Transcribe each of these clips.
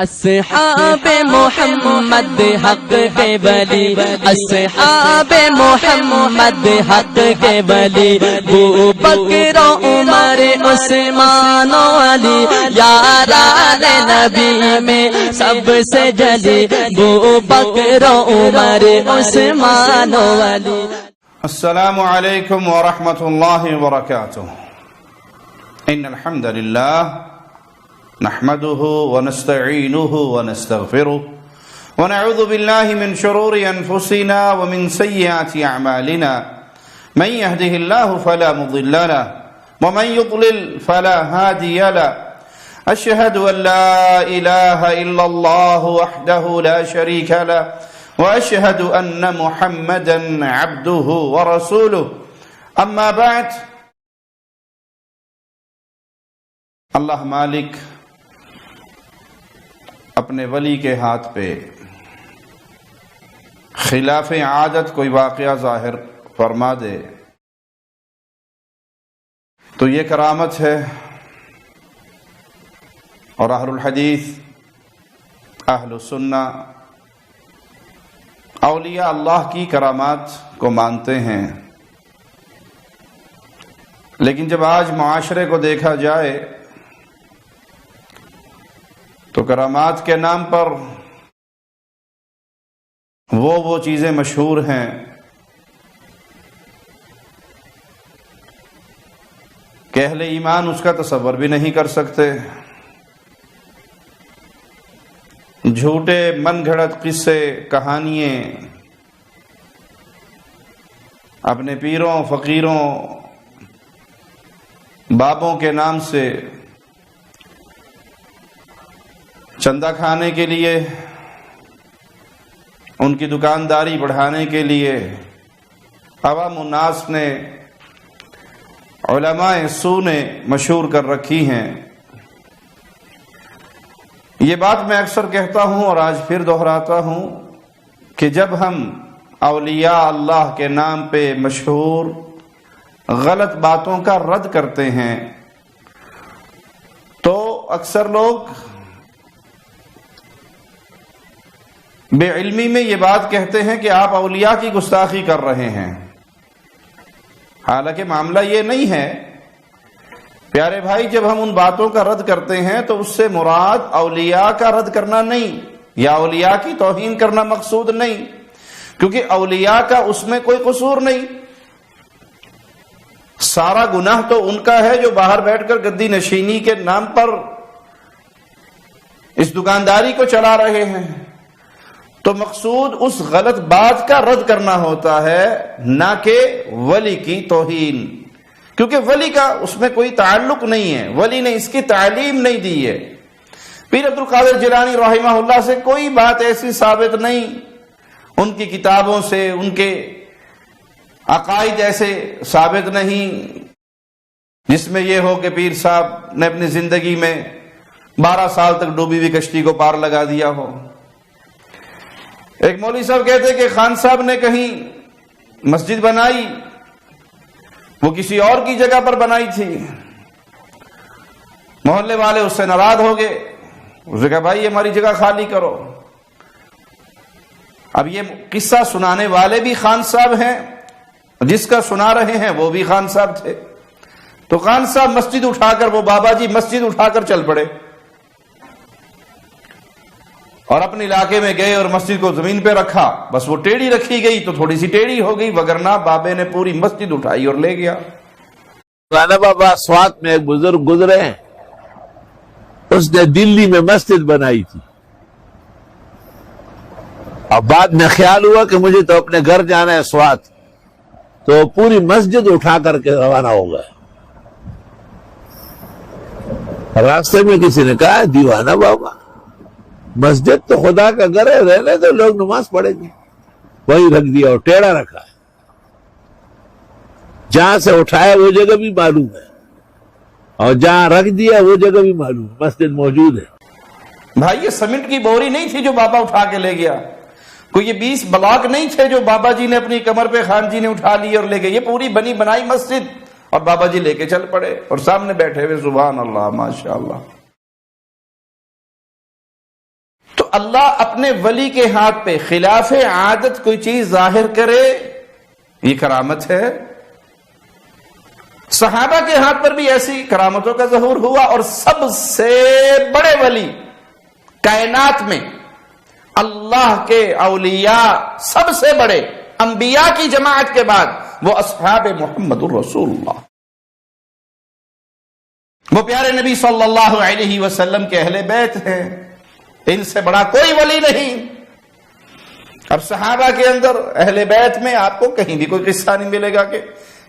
اصحاب محمد حق کے ولی، اصحاب محمد حق کے ولی، ابو بکر و عمر عثمان و علی، یاران نبی میں سب سے جلی، ابو بکر و عمر عثمان و علی۔ السلام علیکم ورحمۃ اللہ وبرکاتہ۔ ان الحمد للہ نحمده ونستعینه ونستغفره ونعوذ بالله من شرور انفسنا ومن سیئات اعمالنا، من يهده الله فلا مضل له ومن يضلل فلا هادي له، اشهد ان لا اله الا الله وحده لا شريك له واشهد ان محمدا عبده ورسوله، اما بعد۔ اللہ مالک اپنے ولی کے ہاتھ پہ خلاف عادت کوئی واقعہ ظاہر فرما دے تو یہ کرامت ہے، اور اہل الحدیث، اہل السنہ، اولیاء اللہ کی کرامات کو مانتے ہیں۔ لیکن جب آج معاشرے کو دیکھا جائے تو کرامات کے نام پر وہ چیزیں مشہور ہیں کہ اہل ایمان اس کا تصور بھی نہیں کر سکتے۔ جھوٹے من گھڑت قصے، کہانیاں اپنے پیروں، فقیروں، بابوں کے نام سے چندہ کھانے کے لیے، ان کی دکانداری بڑھانے کے لیے عوام الناس نے، علماء سو نے مشہور کر رکھی ہیں۔ یہ بات میں اکثر کہتا ہوں اور آج پھر دہراتا ہوں کہ جب ہم اولیاء اللہ کے نام پہ مشہور غلط باتوں کا رد کرتے ہیں تو اکثر لوگ بے علمی میں یہ بات کہتے ہیں کہ آپ اولیاء کی گستاخی کر رہے ہیں، حالانکہ معاملہ یہ نہیں ہے۔ پیارے بھائی، جب ہم ان باتوں کا رد کرتے ہیں تو اس سے مراد اولیاء کا رد کرنا نہیں یا اولیاء کی توہین کرنا مقصود نہیں، کیونکہ اولیاء کا اس میں کوئی قصور نہیں۔ سارا گناہ تو ان کا ہے جو باہر بیٹھ کر گدی نشینی کے نام پر اس دکانداری کو چلا رہے ہیں۔ تو مقصود اس غلط بات کا رد کرنا ہوتا ہے، نہ کہ ولی کی توہین، کیونکہ ولی کا اس میں کوئی تعلق نہیں ہے، ولی نے اس کی تعلیم نہیں دی ہے۔ پیر عبد القادر جیلانی رحمہ اللہ سے کوئی بات ایسی ثابت نہیں، ان کی کتابوں سے، ان کے عقائد ایسے ثابت نہیں جس میں یہ ہو کہ پیر صاحب نے اپنی زندگی میں 12 سال تک ڈوبی ہوئی کشتی کو پار لگا دیا ہو۔ ایک مولوی صاحب کہتے کہ خان صاحب نے کہیں مسجد بنائی، وہ کسی اور کی جگہ پر بنائی تھی، محلے والے اس سے ناراض ہو گئے، اس نے کہا بھائی ہماری جگہ خالی کرو۔ اب یہ قصہ سنانے والے بھی خان صاحب ہیں، جس کا سنا رہے ہیں وہ بھی خان صاحب تھے، تو خان صاحب مسجد اٹھا کر، وہ بابا جی مسجد اٹھا کر چل پڑے اور اپنے علاقے میں گئے اور مسجد کو زمین پہ رکھا۔ بس وہ ٹیڑھی رکھی گئی تو تھوڑی سی ٹیڑھی ہو گئی، وگرنہ بابے نے پوری مسجد اٹھائی اور لے گیا۔ رانا بابا سوات میں ایک بزرگ گزرے ہیں، اس نے دلی میں مسجد بنائی تھی، اور بعد میں خیال ہوا کہ مجھے تو اپنے گھر جانا ہے سوات، تو پوری مسجد اٹھا کر کے روانہ ہو گئے۔ راستے میں کسی نے کہا دیوانہ بابا، مسجد تو خدا کا گھر ہے، رہنے تو لوگ نماز پڑھیں گے، وہی رکھ دیا اور ٹیڑھا رکھا ہے، جہاں سے اٹھایا وہ جگہ بھی معلوم ہے اور جہاں رکھ دیا وہ جگہ بھی معلوم ہے، مسجد موجود ہے۔ بھائی یہ سیمنٹ کی بوری نہیں تھی جو بابا اٹھا کے لے گیا، کوئی یہ 20 بلاک نہیں تھے جو بابا جی نے اپنی کمر پہ خان جی نے اٹھا لیے اور لے گئے، یہ پوری بنی بنائی مسجد، اور بابا جی لے کے چل پڑے اور سامنے بیٹھے ہوئے، سبحان اللہ، ماشاء اللہ۔ اللہ اپنے ولی کے ہاتھ پہ خلاف عادت کوئی چیز ظاہر کرے، یہ کرامت ہے۔ صحابہ کے ہاتھ پر بھی ایسی کرامتوں کا ظہور ہوا، اور سب سے بڑے ولی کائنات میں، اللہ کے اولیاء سب سے بڑے انبیاء کی جماعت کے بعد، وہ اصحاب محمد الرسول اللہ، وہ پیارے نبی صلی اللہ علیہ وسلم کے اہل بیت ہیں، ان سے بڑا کوئی ولی نہیں۔ اب صحابہ کے اندر اہل بیت میں آپ کو کہیں بھی کوئی قصہ نہیں ملے گا کہ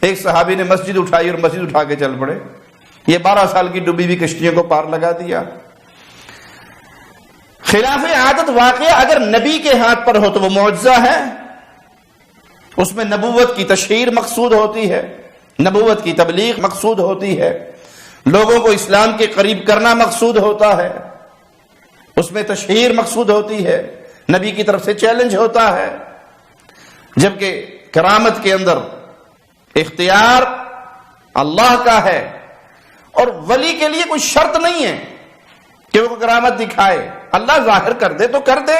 ایک صحابی نے مسجد اٹھائی اور مسجد اٹھا کے چل پڑے، یہ 12 سال کی ڈوبی ہوئی کشتیوں کو پار لگا دیا۔ خلاف عادت واقعہ اگر نبی کے ہاتھ پر ہو تو وہ معجزہ ہے، اس میں نبوت کی تشہیر مقصود ہوتی ہے، نبوت کی تبلیغ مقصود ہوتی ہے، لوگوں کو اسلام کے قریب کرنا مقصود ہوتا ہے، اس میں تشہیر مقصود ہوتی ہے، نبی کی طرف سے چیلنج ہوتا ہے۔ جبکہ کرامت کے اندر اختیار اللہ کا ہے، اور ولی کے لیے کوئی شرط نہیں ہے کہ وہ کرامت دکھائے، اللہ ظاہر کر دے تو کر دے۔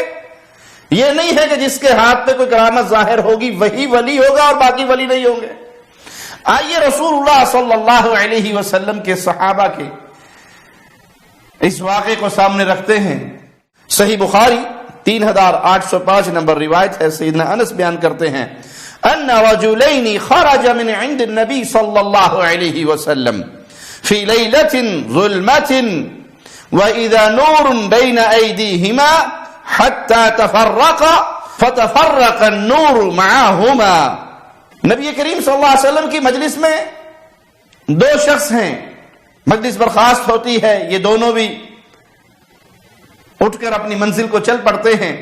یہ نہیں ہے کہ جس کے ہاتھ پہ کوئی کرامت ظاہر ہوگی وہی ولی ہوگا اور باقی ولی نہیں ہوں گے۔ آئیے رسول اللہ صلی اللہ علیہ وسلم کے صحابہ کے اس واقعے کو سامنے رکھتے ہیں۔ صحیح بخاری 3805 نمبر روایت ہے، سیدنا انس بیان کرتے ہیں ان رجلین خرج من عند النبی صلی اللہ علیہ وسلم فی لیلۃ ظلمۃ وَإِذَا نُورٌ بَيْنَ أَيْدِيهِمَا حَتَّى تَفَرَّقَ فَتَفَرَّقَ النُّورُ مَعَهُمَا۔ نبی کریم صلی اللہ علیہ وسلم کی مجلس میں دو شخص ہیں، مجلس برخاست ہوتی ہے، یہ دونوں بھی اٹھ کر اپنی منزل کو چل پڑتے ہیں،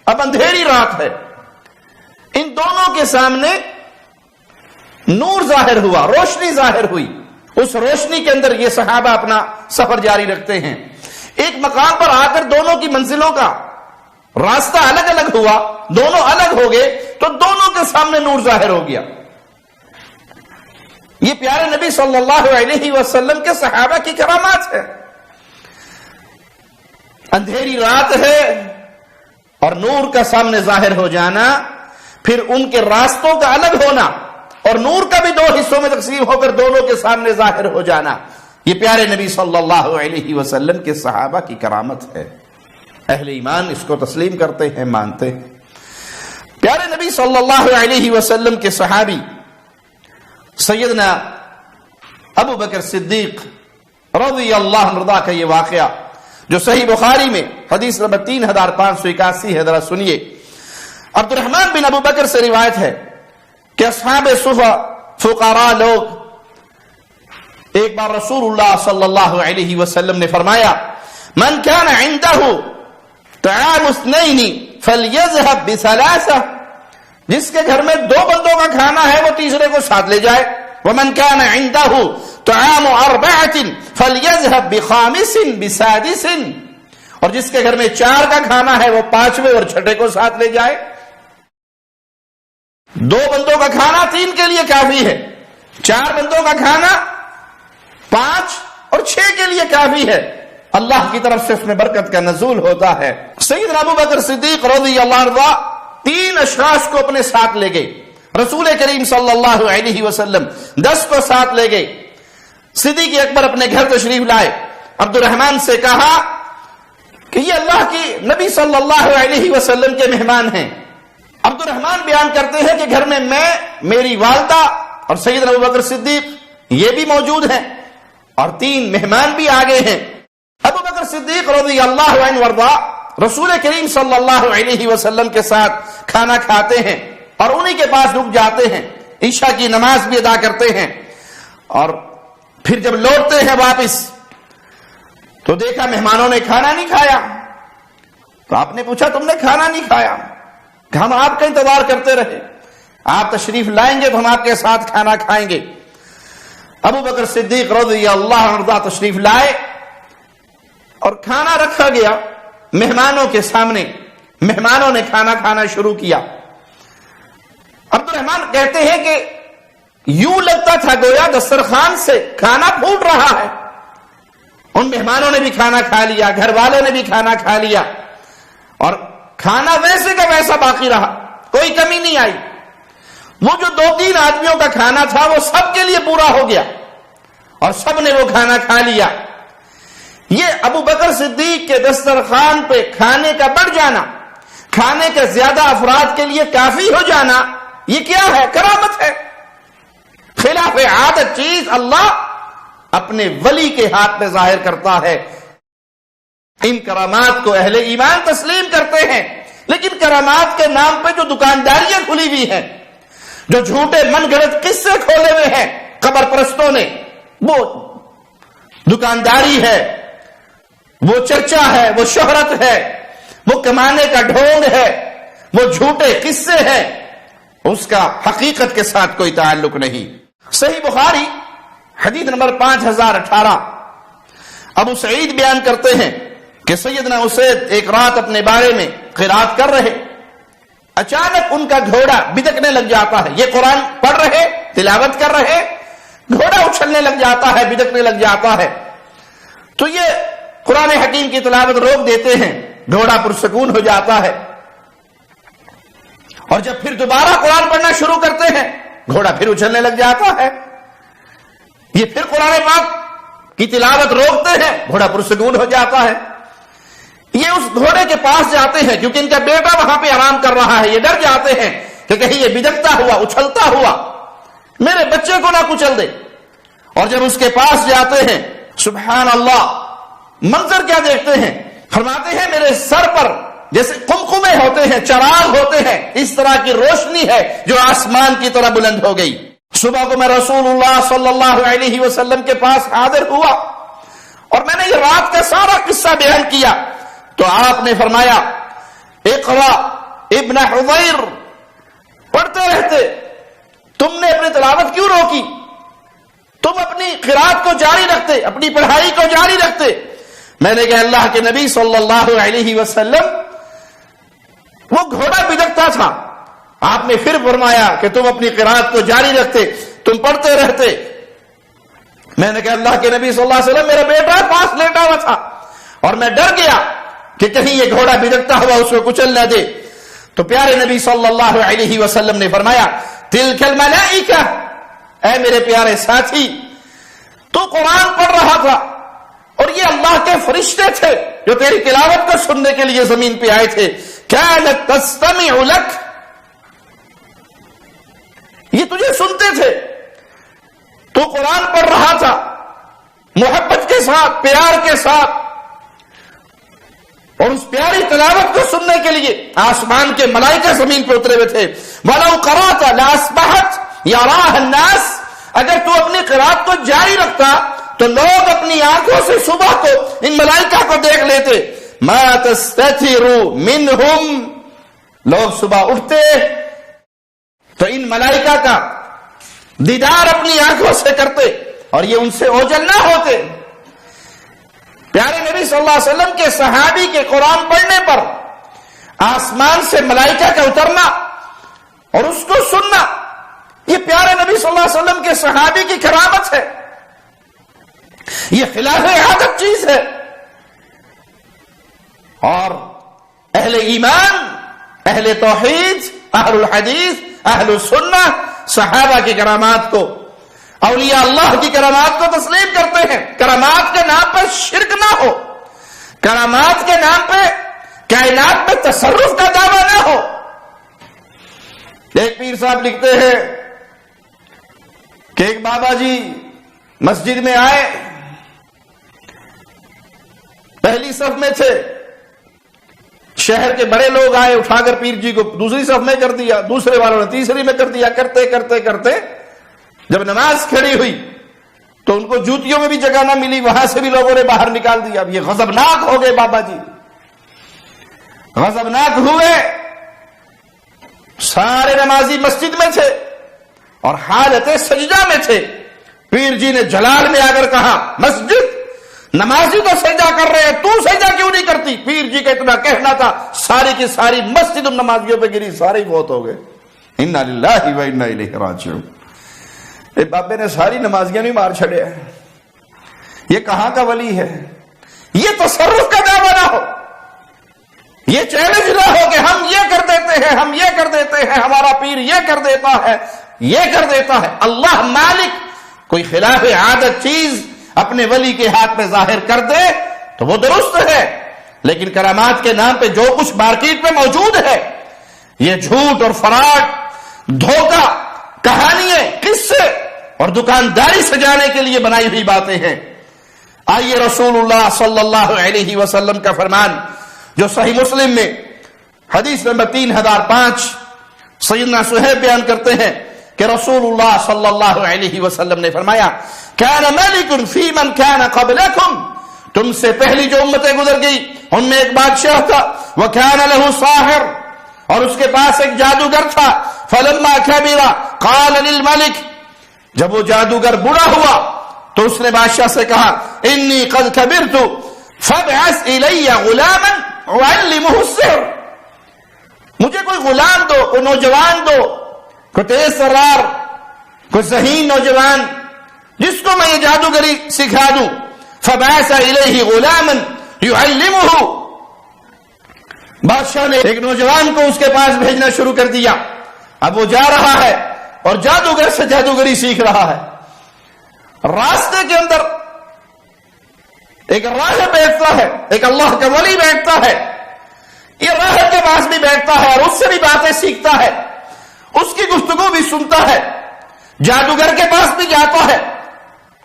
اب اندھیری رات ہے، ان دونوں کے سامنے نور ظاہر ہوا، روشنی ظاہر ہوئی، اس روشنی کے اندر یہ صحابہ اپنا سفر جاری رکھتے ہیں۔ ایک مقام پر آ کر دونوں کی منزلوں کا راستہ الگ الگ ہوا، دونوں الگ ہو گئے تو دونوں کے سامنے نور ظاہر ہو گیا۔ یہ پیارے نبی صلی اللہ علیہ وسلم کے صحابہ کی کرامات ہے۔ اندھیری رات ہے اور نور کا سامنے ظاہر ہو جانا، پھر ان کے راستوں کا الگ ہونا اور نور کا بھی دو حصوں میں تقسیم ہو کر دونوں کے سامنے ظاہر ہو جانا، یہ پیارے نبی صلی اللہ علیہ وسلم کے صحابہ کی کرامت ہے۔ اہل ایمان اس کو تسلیم کرتے ہیں، مانتے ہیں۔ پیارے نبی صلی اللہ علیہ وسلم کے صحابی سیدنا ابو بکر صدیق رضی اللہ عنہ کا یہ واقعہ جو صحیح بخاری میں حدیث نمبر 3581 ہے، ذرا سنیے۔ عبد الرحمن بن ابو بکر سے روایت ہے کہ اصحاب صفہ فقراء لوگ ایک بار رسول اللہ صلی اللہ علیہ وسلم نے فرمایا من كان عنده طعام اثنين فليذهب بثلاثه، جس کے گھر میں دو بندوں کا کھانا ہے وہ تیسرے کو ساتھ لے جائے، ومن كان عنده طعام أربعة فليذهب بخامس بسادس، اور جس کے گھر میں 4 کا کھانا ہے وہ 5ویں اور 6ٹھے کو ساتھ لے جائے۔ دو بندوں کا کھانا 3 کے لیے کافی ہے، 4 بندوں کا کھانا 5 اور 6 کے لیے کافی ہے، اللہ کی طرف سے اس میں برکت کا نزول ہوتا ہے۔ سیدنا ابو بکر صدیق رضی اللہ عنہ 3 اشخاص کو اپنے ساتھ لے گئے، رسول کریم صلی اللہ علیہ وسلم 10 کو ساتھ لے گئے۔ صدیق اکبر اپنے گھر تشریف لائے، عبد الرحمن سے کہا کہ یہ اللہ کی نبی صلی اللہ علیہ وسلم کے مہمان ہیں۔ عبد الرحمن بیان کرتے ہیں کہ گھر میں میری والدہ اور سیدنا ابو بکر صدیق یہ بھی موجود ہیں اور 3 مہمان بھی آگے ہیں۔ ابو بکر صدیق رضی اللہ عنہ وارضا رسول کریم صلی اللہ علیہ وسلم کے ساتھ کھانا کھاتے ہیں اور انہی کے پاس رک جاتے ہیں، عشاء کی نماز بھی ادا کرتے ہیں، اور پھر جب لوٹتے ہیں واپس تو دیکھا مہمانوں نے کھانا نہیں کھایا، تو آپ نے پوچھا تم نے کھانا نہیں کھایا؟ ہم آپ کا انتظار کرتے رہے، آپ تشریف لائیں گے تو ہم آپ کے ساتھ کھانا کھائیں گے۔ ابو بکر صدیق رضی اللہ عنہ تشریف لائے اور کھانا رکھا گیا مہمانوں کے سامنے، مہمانوں نے کھانا کھانا شروع کیا۔ عبد الرحمن کہتے ہیں کہ یوں لگتا تھا گویا دسترخوان سے کھانا پھوٹ رہا ہے۔ ان مہمانوں نے بھی کھانا کھا لیا، گھر والوں نے بھی کھانا کھا لیا، اور کھانا ویسے کا ویسا باقی رہا، کوئی کمی نہیں آئی۔ وہ جو 2-3 آدمیوں کا کھانا تھا وہ سب کے لیے پورا ہو گیا اور سب نے وہ کھانا کھا لیا۔ یہ ابو بکر صدیق کے دسترخوان پہ کھانے کا بڑھ جانا، کھانے کے زیادہ افراد کے لیے کافی ہو جانا، یہ کیا ہے؟ کرامت ہے۔ خلاف عادت چیز اللہ اپنے ولی کے ہاتھ میں ظاہر کرتا ہے۔ ان کرامات کو اہل ایمان تسلیم کرتے ہیں، لیکن کرامات کے نام پہ جو دکانداریاں کھلی ہوئی ہیں، جو جھوٹے من گھڑت قصے کھولے ہوئے ہیں قبر پرستوں نے، وہ دکانداری ہے، وہ چرچا ہے، وہ شہرت ہے، وہ کمانے کا ڈھونگ ہے، وہ جھوٹے قصے ہیں، اس کا حقیقت کے ساتھ کوئی تعلق نہیں۔ صحیح بخاری حدیث نمبر 5018 ابو سعید بیان کرتے ہیں کہ سیدنا اسید ایک رات اپنے بارے میں قرات کر رہے، اچانک ان کا گھوڑا بدکنے لگ جاتا ہے۔ یہ قرآن پڑھ رہے، تلاوت کر رہے، گھوڑا اچھلنے لگ جاتا ہے، بدکنے لگ جاتا ہے۔ تو یہ قرآن حکیم کی تلاوت روک دیتے ہیں، گھوڑا پرسکون ہو جاتا ہے، اور جب پھر دوبارہ قرآن پڑھنا شروع کرتے ہیں، گھوڑا پھر اچھلنے لگ جاتا ہے۔ یہ پھر قرآن پاک کی تلاوت روکتے ہیں، گھوڑا پرسکون ہو جاتا ہے۔ یہ اس گھوڑے کے پاس جاتے ہیں کیونکہ ان کا بیٹا وہاں پہ آرام کر رہا ہے، یہ ڈر جاتے ہیں کہ کہیں یہ بدکتا ہوا، اچھلتا ہوا میرے بچے کو نہ کچل دے۔ اور جب اس کے پاس جاتے ہیں، سبحان اللہ، منظر کیا دیکھتے ہیں؟ فرماتے ہیں میرے سر پر جیسے قمقمے ہوتے ہیں، چراغ ہوتے ہیں، اس طرح کی روشنی ہے جو آسمان کی طرح بلند ہو گئی۔ صبح کو میں رسول اللہ صلی اللہ علیہ وسلم کے پاس حاضر ہوا اور میں نے یہ رات کا سارا قصہ بیان کیا، تو آپ نے فرمایا اقرا ابن حذیر، پڑھتے رہتے، تم نے اپنی تلاوت کیوں روکی؟ تم اپنی قرات کو جاری رکھتے، اپنی پڑھائی کو جاری رکھتے۔ میں نے کہا اللہ کے نبی صلی اللہ علیہ وسلم، وہ گھوڑا بدکتا تھا، آپ نے پھر فرمایا کہ تم اپنی قرات کو جاری رکھتے، تم پڑھتے رہتے۔ میں نے کہا اللہ کے نبی صلی اللہ علیہ وسلم، میرا بیٹا پاس لیٹا ہوا تھا اور میں ڈر گیا کہ کہیں یہ گھوڑا بدکتا ہوا اس کو کچل نہ دے۔ تو پیارے نبی صلی اللہ علیہ وسلم نے فرمایا تلک الملائکہ، اے میرے پیارے ساتھی، تو قرآن پڑھ رہا تھا اور یہ اللہ کے فرشتے تھے جو تیری تلاوت کو سننے کے لیے زمین پہ آئے تھے۔ کانت تستمع لک، یہ تجھے سنتے تھے، تو قرآن پڑھ رہا تھا محبت کے ساتھ، پیار کے ساتھ، اور اس پیاری تلاوت کو سننے کے لیے آسمان کے ملائکہ زمین پہ اترے ہوئے تھے۔ وَلَوْ قَرَأْتَ لَأَصْبَحَتْ يَرَاهَا النَّاسُ، اگر تو اپنی قرات کو جاری رکھتا تو لوگ اپنی آنکھوں سے صبح کو ان ملائکہ کو دیکھ لیتے۔ مَا تَسْتَتِرُ مِنْهُمْ، لوگ صبح اٹھتے تو ان ملائکہ کا دیدار اپنی آنکھوں سے کرتے اور یہ ان سے اوجل نہ ہوتے۔ پیارے نبی صلی اللہ علیہ وسلم کے صحابی کے قرآن پڑھنے پر آسمان سے ملائکہ کا اترنا اور اس کو سننا، یہ پیارے نبی صلی اللہ علیہ وسلم کے صحابی کی کرامت ہے، یہ خلاف عادت چیز ہے۔ اور اہل ایمان، اہل توحید، اہل الحدیث، اہل السنہ صحابہ کی کرامات کو، اولیاء اللہ کی کرامات کو تسلیم کرتے ہیں۔ کرامات کے نام پر شرک نہ ہو، کرامات کے نام پہ کائنات میں تصرف کا دعویٰ نہ ہو۔ ایک پیر صاحب لکھتے ہیں کہ ایک بابا جی مسجد میں آئے، پہلی صف میں تھے، شہر کے بڑے لوگ آئے، اٹھا کر پیر جی کو دوسری صف میں کر دیا، دوسرے والوں نے تیسری میں کر دیا، کرتے کرتے کرتے جب نماز کھڑی ہوئی تو ان کو جوتیوں میں بھی جگہ نہ ملی، وہاں سے بھی لوگوں نے باہر نکال دیا۔ اب یہ غضبناک ہو گئے، بابا جی غضبناک ہوئے۔ سارے نمازی مسجد میں تھے اور حالت سجدہ میں تھے۔ پیر جی نے جلال میں آ کر کہا مسجد نمازی تو سجدہ کر رہے ہیں، تو سجدہ کیوں نہیں کرتی؟ پیر جی کا اتنا کہنا تھا، ساری کی ساری مسجد ان نمازیوں پہ گری، سارے ہی فوت ہو گئے۔ انا للہ و انا الیہ راجعون۔ اے بابے نے ساری نمازیاں نہیں مار چھڑے ہیں، یہ کہاں کا ولی ہے؟ یہ تصرف کا دعویٰ نہ ہو، یہ چیلنج ہیں، ہم یہ کر دیتے ہیں، ہمارا پیر یہ کر دیتا ہے، یہ کر دیتا ہے۔ اللہ مالک کوئی خلاف عادت چیز اپنے ولی کے ہاتھ میں ظاہر کر دے تو وہ درست ہے، لیکن کرامات کے نام پہ جو کچھ مارکیٹ میں موجود ہے یہ جھوٹ اور فراڈ، دھوکہ، کہانیاں، قصے اور دکانداری سجانے کے لیے بنائی ہوئی باتیں ہیں۔ آئیے رسول اللہ صلی اللہ علیہ وسلم کا فرمان جو صحیح مسلم میں حدیث نمبر 3005 سیدنا صہیب بیان کرتے ہیں کہ رسول اللہ صلی اللہ علیہ وسلم نے فرمایا کان ملک فی من کان قبلکم، تم سے پہلی جو امتیں گزر گئی ان میں ایک بادشاہ تھا، وکان لہ ساحر، اور اس کے پاس ایک جادوگر تھا، فلما کبر قال للملک، جب وہ جادوگر بوڑھا ہوا تو اس نے بادشاہ سے کہا انی قد کبرت فابعث الی غلاما اعلمہ السحر، مجھے کوئی غلام دو، کوئی نوجوان دو، کوئی تیز ترار، کوئی ذہین نوجوان جس کو میں یہ جادوگری سکھا دوں۔ فبعث الیہ غلاما یعلمہ، بادشاہ نے ایک نوجوان کو اس کے پاس بھیجنا شروع کر دیا، اب وہ جا رہا ہے اور جادوگر سے جادوگری سیکھ رہا ہے۔ راستے کے اندر ایک راہب بیٹھتا ہے، ایک اللہ کا ولی بیٹھتا ہے، یہ راہب کے پاس بھی بیٹھتا ہے اور اس سے بھی باتیں سیکھتا ہے، اس کی گفتگو بھی سنتا ہے، جادوگر کے پاس بھی جاتا ہے،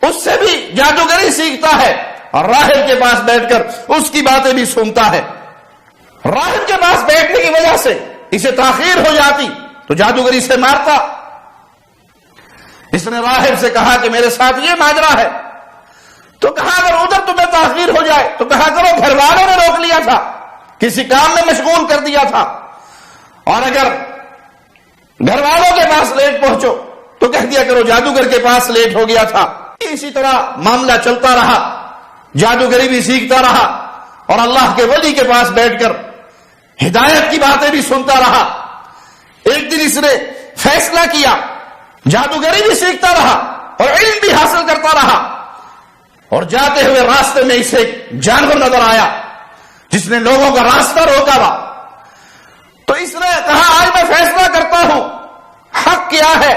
اس سے بھی جادوگری سیکھتا ہے، اور راہب کے پاس بیٹھ کر اس کی باتیں بھی سنتا ہے۔ راہب کے پاس بیٹھنے کی وجہ سے اسے تاخیر ہو جاتی تو جادوگری سے مارتا۔ اس نے راہب سے کہا کہ میرے ساتھ یہ ماجرا ہے، تو کہا اگر ادھر تمہیں تاخیر ہو جائے تو کہا کرو گھر والوں نے روک لیا تھا، کسی کام میں مشغول کر دیا تھا، اور اگر گھر والوں کے پاس لیٹ پہنچو تو کہہ دیا کرو جادوگر کے پاس لیٹ ہو گیا تھا۔ اسی طرح معاملہ چلتا رہا، جادوگری بھی سیکھتا رہا اور اللہ کے ولی کے پاس بیٹھ کر ہدایت کی باتیں بھی سنتا رہا۔ ایک دن اس نے فیصلہ کیا، جادوگری بھی سیکھتا رہا اور علم بھی حاصل کرتا رہا، اور جاتے ہوئے راستے میں اسے ایک جانور نظر آیا جس نے لوگوں کا راستہ روکا تھا، تو اس نے کہا آج میں فیصلہ کرتا ہوں حق کیا ہے،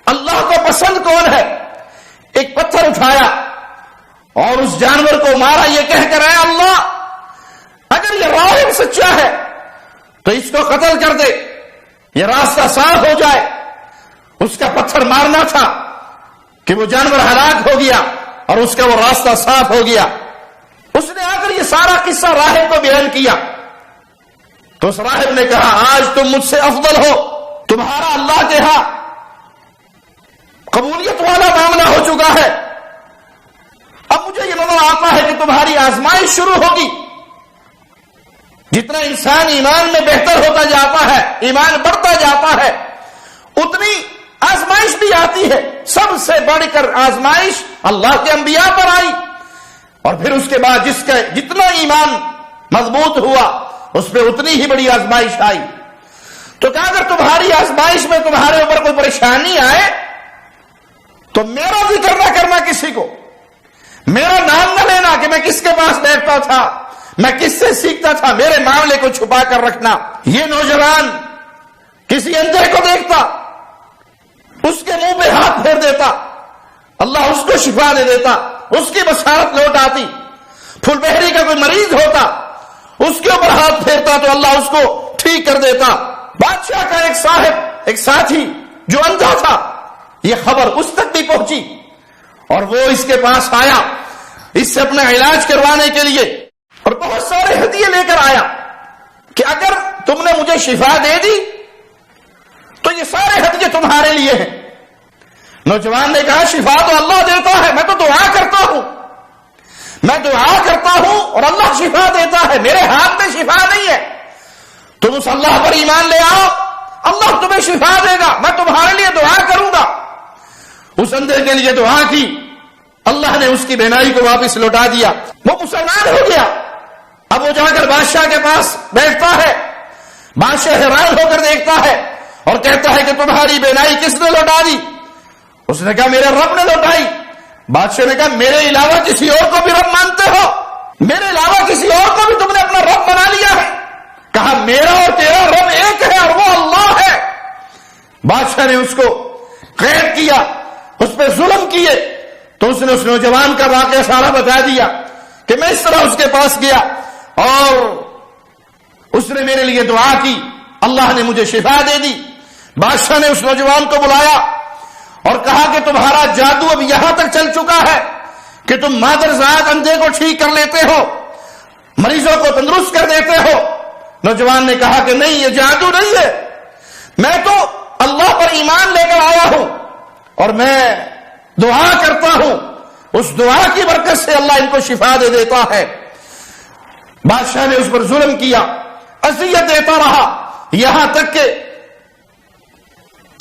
اللہ کو پسند کون ہے۔ ایک پتھر اٹھایا اور اس جانور کو مارا، یہ کہہ کر اے اللہ اگر یہ راہب سچا ہے تو اس کو قتل کر دے، یہ راستہ صاف ہو جائے۔ اس کا پتھر مارنا تھا کہ وہ جانور ہلاک ہو گیا اور اس کا وہ راستہ صاف ہو گیا۔ اس نے آ کر یہ سارا قصہ راہب کو بیان کیا تو اس راہب نے کہا آج تم مجھ سے افضل ہو، تمہارا اللہ کے ہاں قبولیت والا معاملہ ہو چکا ہے، اب مجھے یہ نظر آتا ہے کہ تمہاری آزمائش شروع ہوگی۔ جتنا انسان ایمان میں بہتر ہوتا جاتا ہے، ایمان بڑھتا جاتا ہے، اتنی آزمائش بھی آتی ہے۔ سب سے بڑھ کر آزمائش اللہ کے انبیاء پر آئی، اور پھر اس کے بعد جس کا جتنا ایمان مضبوط ہوا اس پہ اتنی ہی بڑی آزمائش آئی۔ تو کہا اگر تمہاری آزمائش میں تمہارے اوپر کوئی پریشانی آئے تو میرا ذکر نہ کرنا کسی کو، میرا نام نہ لینا کہ میں کس کے پاس بیٹھتا تھا، میں کس سے سیکھتا تھا، میرے معاملے کو چھپا کر رکھنا۔ یہ نوجوان کسی اندھے کو دیکھتا، اس کے منہ پہ ہاتھ پھیر دیتا، اللہ اس کو شفا دے دیتا، اس کی بصارت لوٹ آتی۔ پھول بہری کا کوئی مریض ہوتا، اس کے اوپر ہاتھ پھیرتا تو اللہ اس کو ٹھیک کر دیتا۔ بادشاہ کا ایک صاحب، ایک ساتھی جو اندھا تھا، یہ خبر اس تک بھی پہنچی اور وہ اس کے پاس آیا اس سے اپنا علاج کروانے کے لیے، اور بہت سارے ہدیے لے کر آیا کہ اگر تم نے مجھے شفا دے دی تو یہ سارے ہدیے تمہارے لیے ہیں۔ نوجوان نے کہا شفا تو اللہ دیتا ہے، میں تو دعا کرتا ہوں، میں دعا کرتا ہوں اور اللہ شفا دیتا ہے، میرے ہاتھ میں شفا نہیں ہے۔ تم اس اللہ پر ایمان لے آؤ، اللہ تمہیں شفا دے گا، میں تمہارے لیے دعا کروں گا۔ اس اندھے کے لیے دعا کی، اللہ نے اس کی بینائی کو واپس لوٹا دیا، وہ مسلمان ہو گیا۔ اب وہ جا کر بادشاہ کے پاس بیٹھتا ہے، بادشاہ حیران ہو کر دیکھتا ہے اور کہتا ہے کہ تمہاری بینائی کس نے لوٹا دی؟ اس نے کہا میرے رب نے لوٹائی۔ بادشاہ نے کہا میرے علاوہ کسی اور کو بھی رب مانتے ہو؟ میرے علاوہ کسی اور کو بھی تم نے اپنا رب بنا لیا ہے؟ کہا میرا اور تیرا رب ایک بادشاہ نے اس کو قید کیا، اس پہ ظلم کیے، تو اس نے اس نوجوان کا واقعہ سارا بتا دیا کہ میں اس طرح اس کے پاس گیا اور اس نے میرے لیے دعا کی، اللہ نے مجھے شفا دے دی۔ بادشاہ نے اس نوجوان کو بلایا اور کہا کہ تمہارا جادو اب یہاں تک چل چکا ہے کہ تم مادرزاد اندھے کو ٹھیک کر لیتے ہو، مریضوں کو تندرست کر دیتے ہو۔ نوجوان نے کہا کہ نہیں، یہ جادو نہیں ہے، میں تو اللہ پر ایمان لے کر آیا ہوں اور میں دعا کرتا ہوں، اس دعا کی برکت سے اللہ ان کو شفا دے دیتا ہے۔ بادشاہ نے اس پر ظلم کیا، اذیت دیتا رہا، یہاں تک کہ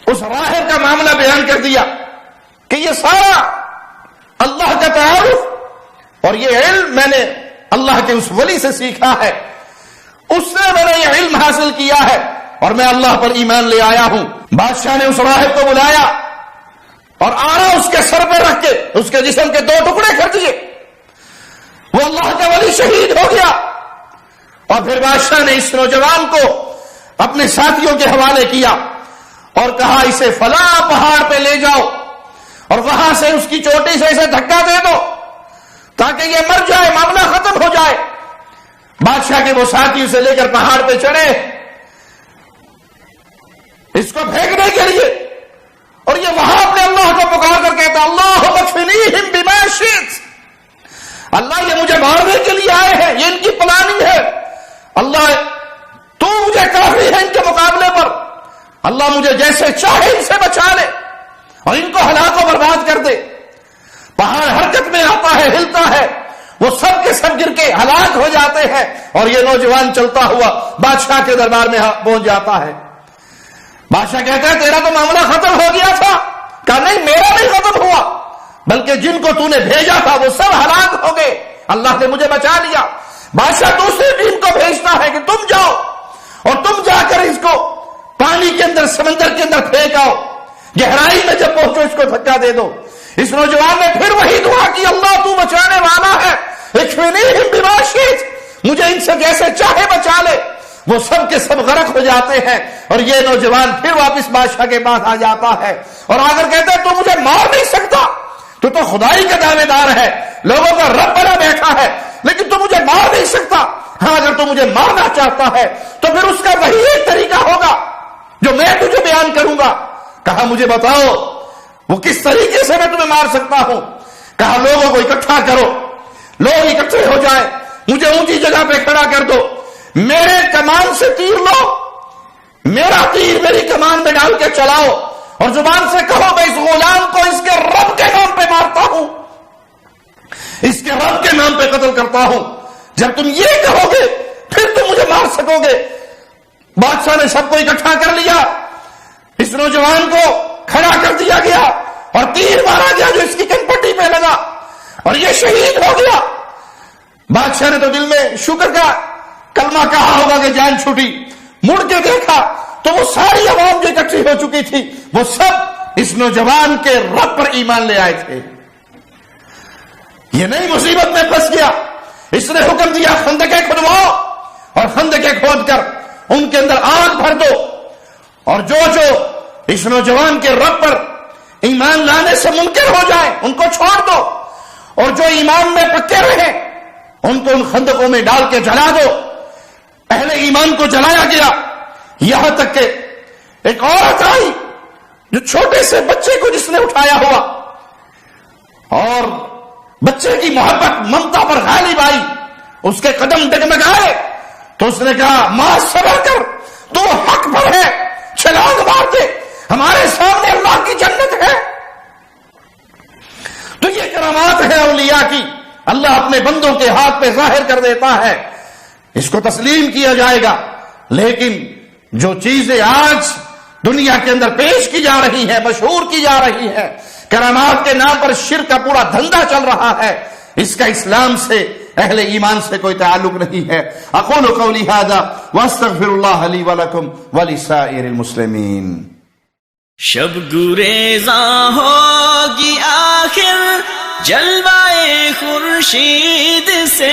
اس راہب کا معاملہ بیان کر دیا کہ یہ سارا اللہ کا تعارف اور یہ علم میں نے اللہ کے اس ولی سے سیکھا ہے، اس سے میں نے یہ علم حاصل کیا ہے اور میں اللہ پر ایمان لے آیا ہوں۔ بادشاہ نے اس راہب کو بلایا اور آڑا اس کے سر پہ رکھ کے اس کے جسم کے 2 ٹکڑے کر دیے، وہ اللہ کا ولی شہید ہو گیا۔ اور پھر بادشاہ نے اس نوجوان کو اپنے ساتھیوں کے حوالے کیا اور کہا اسے فلاں پہاڑ پہ لے جاؤ اور وہاں سے اس کی چوٹی سے اسے دھکا دے دو تاکہ یہ مر جائے، معاملہ ختم ہو جائے۔ بادشاہ کے وہ ساتھی اسے لے کر پہاڑ پہ چڑھے اس کو پھینکنے کے لیے، اور یہ وہاں اپنے اللہ کو پکار کر کہتا اللہ اکفنیہم بما شئت، اللہ یہ مجھے مارنے کے لیے آئے ہیں، یہ ان کی پلاننگ ہے، اللہ تو مجھے کافی ہے ان کے مقابلے پر، اللہ مجھے جیسے چاہے ان سے بچا لے اور ان کو ہلاک و برباد کر دے۔ پہاڑ حرکت میں آتا ہے، ہلتا ہے، وہ سب کے سب گر کے ہلاک ہو جاتے ہیں اور یہ نوجوان چلتا ہوا بادشاہ کے دربار میں پہنچ جاتا ہے۔ بادشاہ کہتا ہے تیرا تو معاملہ ختم ہو گیا تھا، کہا نہیں میرا نہیں ختم ہوا، بلکہ جن کو تو نے بھیجا تھا وہ سب ہلاک ہو گئے، اللہ نے مجھے بچا لیا۔ بادشاہ دوسری ٹیم کو بھیجتا ہے کہ تم جاؤ اور تم جا کر اس کو پانی کے اندر، سمندر کے اندر پھینک آؤ، گہرائی میں جب پہنچو اس کو دھکا دے دو۔ اس نوجوان نے پھر وہی دعا کی اللہ تو بچانے والا ہے، اکفنیہم بما شئت، مجھے ان سے جیسے چاہے بچا لے۔ وہ سب کے سب غرق ہو جاتے ہیں اور یہ نوجوان پھر واپس بادشاہ کے پاس آ جاتا ہے اور آ کر کہتا ہے تو مجھے مار نہیں سکتا، تو خدائی کا دعوے دار ہے، لوگوں کا رب بنا بیٹھا ہے، لیکن تو مجھے مار نہیں سکتا۔ ہاں اگر تو مجھے مارنا چاہتا ہے تو پھر اس کا وہی ایک طریقہ ہوگا جو میں تجھے بیان کروں گا۔ کہا مجھے بتاؤ وہ کس طریقے سے میں تمہیں مار سکتا ہوں۔ کہا لوگوں کو اکٹھا کرو، لوگ اکٹھے ہو جائیں، مجھے اونچی جگہ پہ کھڑا کر دو، میرے کمان سے تیر لو، میرا تیر میری کمان میں ڈال کے چلاؤ اور زبان سے کہو میں اس غلام کو اس کے رب کے نام پہ مارتا ہوں، اس کے رب کے نام پہ قتل کرتا ہوں۔ جب تم یہ کہو گے پھر تم مجھے مار سکو گے۔ بادشاہ نے سب کو اکٹھا کر لیا، اس نوجوان کو کھڑا کر دیا گیا اور تیر مارا گیا جو اس کی کنپٹی پہ لگا اور یہ شہید ہو گیا۔ بادشاہ نے تو دل میں شکر کا کلمہ کہا ہوگا کہ جان چھوٹی، مڑ کے دیکھا تو وہ ساری عوام جو اکٹھی ہو چکی تھی وہ سب اس نوجوان کے رب پر ایمان لے آئے تھے۔ یہ نئی مصیبت میں پھنس گیا، اس نے حکم دیا خندقیں کھدواؤ اور خندقیں کھود کر ان کے اندر آگ بھر دو اور جو اس نوجوان کے رب پر ایمان لانے سے منکر ہو جائے ان کو چھوڑ دو، اور جو ایمان میں پکے رہے ان کو ان خندقوں میں ڈال کے جلا دو۔ اہل ایمان کو جلایا گیا، یہاں تک کہ ایک عورت آئی جو چھوٹے سے بچے کو جس نے اٹھایا ہوا اور بچے کی محبت ممتا پر غالب آئی، اس کے قدم ڈگمگائے تو اس نے کہا ماں صبر کر، تو حق پر ہے، چھلانگ مار دے، ہمارے سامنے اللہ کی جنت ہے۔ تو یہ کرامات ہے اولیاء کی، اللہ اپنے بندوں کے ہاتھ پہ ظاہر کر دیتا ہے، اس کو تسلیم کیا جائے گا۔ لیکن جو چیزیں آج دنیا کے اندر پیش کی جا رہی ہیں، مشہور کی جا رہی ہیں، کرامات کے نام پر شرک کا پورا دھندا چل رہا ہے، اس کا اسلام سے، اہل ایمان سے کوئی تعلق نہیں ہے۔ اقول قولی ھذا واستغفر اللہ لی ولکم ولسائر المسلمین۔ شب گریزاں ہوگی آخر جلوائے خورشید سے،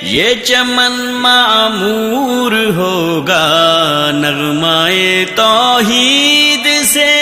یہ چمن معمور ہوگا نغمائے توحید سے